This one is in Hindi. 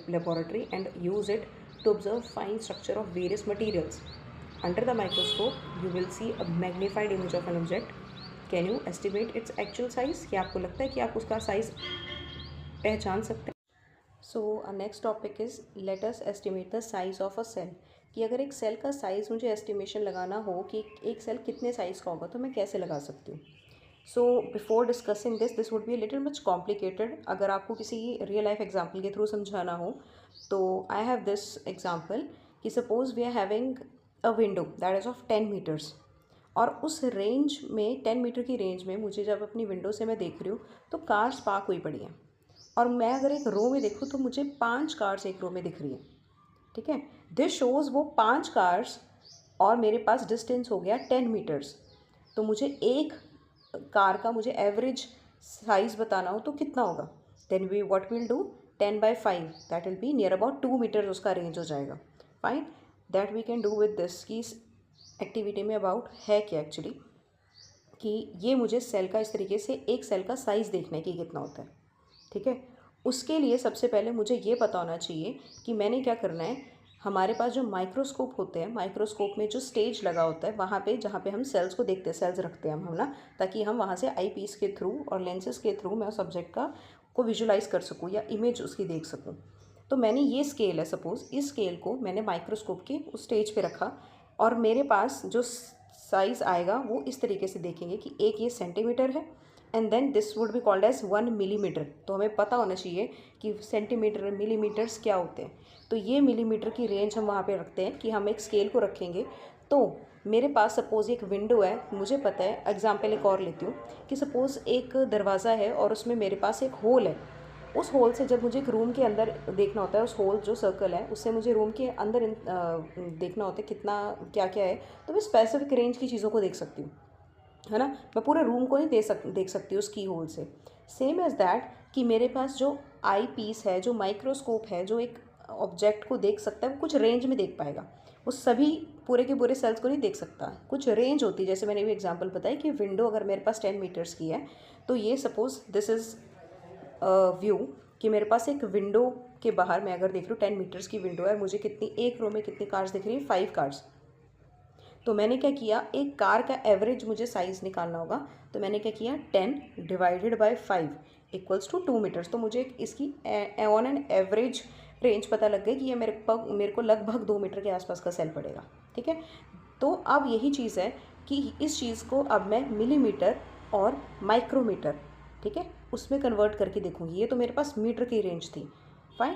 laboratory and use it to observe fine structure of various materials. Under the microscope, you will see a magnified image of an object. Can you estimate its actual size? क्या आपको लगता है कि आप उसका साइज पहचान सकते हैं? So next topic is let us estimate the size of a cell. कि अगर एक सेल का साइज़ मुझे एस्टिमेशन लगाना हो कि एक सेल कितने साइज़ का होगा तो मैं कैसे लगा सकती हूँ. So before discussing this would be a little much complicated. अगर आपको किसी रियल लाइफ एग्जाम्पल के थ्रू समझाना हो तो आई हैव दिस एग्जाम्पल कि suppose we are having a window that is of 10 metres. और उस रेंज में 10 मीटर की रेंज में मुझे जब अपनी विंडो से मैं देख रही हूँ तो कार्स पार्क हुई पड़ी हैं. और मैं अगर एक रो में देखूँ तो मुझे 5 कार्स एक रो में दिख रही हैं. ठीक है. दिस शोज़ वो 5 कार्स और मेरे पास डिस्टेंस हो गया 10 मीटर्स. तो मुझे एक कार का मुझे एवरेज साइज़ बताना हो तो कितना होगा. Then we what will do 10/5 that will be near about 2 metres उसका रेंज हो जाएगा. Fine. That we can do with this. कि इस एक्टिविटी में अबाउट है क्या एक्चुअली कि ये मुझे सेल का इस तरीके से एक सेल का साइज़ देखना है कि कितना होता है. ठीक है. उसके लिए सबसे पहले मुझे ये पता होना चाहिए कि मैंने क्या करना है. हमारे पास जो माइक्रोस्कोप होते हैं, माइक्रोस्कोप में जो स्टेज लगा होता है वहाँ पे जहाँ पे हम सेल्स को देखते हैं, सेल्स रखते हैं हम ना, ताकि हम वहाँ से आई पीस के थ्रू और लेंसेज के थ्रू मैं सब्जेक्ट का को विजुलाइज कर सकूँ या इमेज उसकी देख सकूँ. तो मैंने ये स्केल है, सपोज़ इस स्केल को मैंने माइक्रोस्कोप के उस स्टेज पे रखा और मेरे पास जो साइज़ आएगा वो इस तरीके से देखेंगे कि एक ये सेंटीमीटर है and then this would be called as 1 millimetre. तो हमें पता होना चाहिए कि सेंटीमीटर मिलीमीटर्स क्या होते हैं. तो ये मिलीमीटर की रेंज हम वहाँ पे रखते हैं कि हम एक स्केल को रखेंगे. तो मेरे पास सपोज़ एक विंडो है, मुझे पता है. एग्जांपल एक और लेती हूँ कि सपोज़ एक दरवाज़ा है और उसमें मेरे पास एक होल है. उस होल से जब मुझे एक रूम के अंदर देखना होता है, उस होल जो सर्कल है उससे मुझे रूम के अंदर देखना होता है कितना क्या क्या है. तो मैं स्पेसिफिक रेंज की चीज़ों को देख सकती हूँ, है ना. मैं पूरे रूम को नहीं देख सकती उस की होल से. सेम एज़ दैट कि मेरे पास जो आई पीस है, जो माइक्रोस्कोप है, जो एक ऑब्जेक्ट को देख सकता है वो कुछ रेंज में देख पाएगा. वो सभी पूरे के पूरे सेल्स को नहीं देख सकता. कुछ रेंज होती है. जैसे मैंने भी एग्जांपल बताया कि विंडो अगर मेरे पास 10 मीटर्स की है तो ये सपोज़ दिस इज़ व्यू कि मेरे पास एक विंडो के बाहर मैं अगर देख रही हूँ 10 मीटर्स की विंडो है, मुझे कितनी एक रो में कितनी कार्स दिख रही है, 5 कार्स. तो मैंने क्या किया, एक कार का एवरेज मुझे साइज़ निकालना होगा. तो मैंने क्या किया 10 divided by 5 equals to 2 metres. तो मुझे इसकी ऑन एन एवरेज रेंज पता लग गई कि ये मेरे को लगभग 2 मीटर के आसपास का सेल पड़ेगा. ठीक है. तो अब यही चीज़ है कि इस चीज़ को अब मैं मिलीमीटर और माइक्रोमीटर, ठीक है, उसमें कन्वर्ट करके देखूँगी. ये तो मेरे पास मीटर की रेंज थी. फाइन.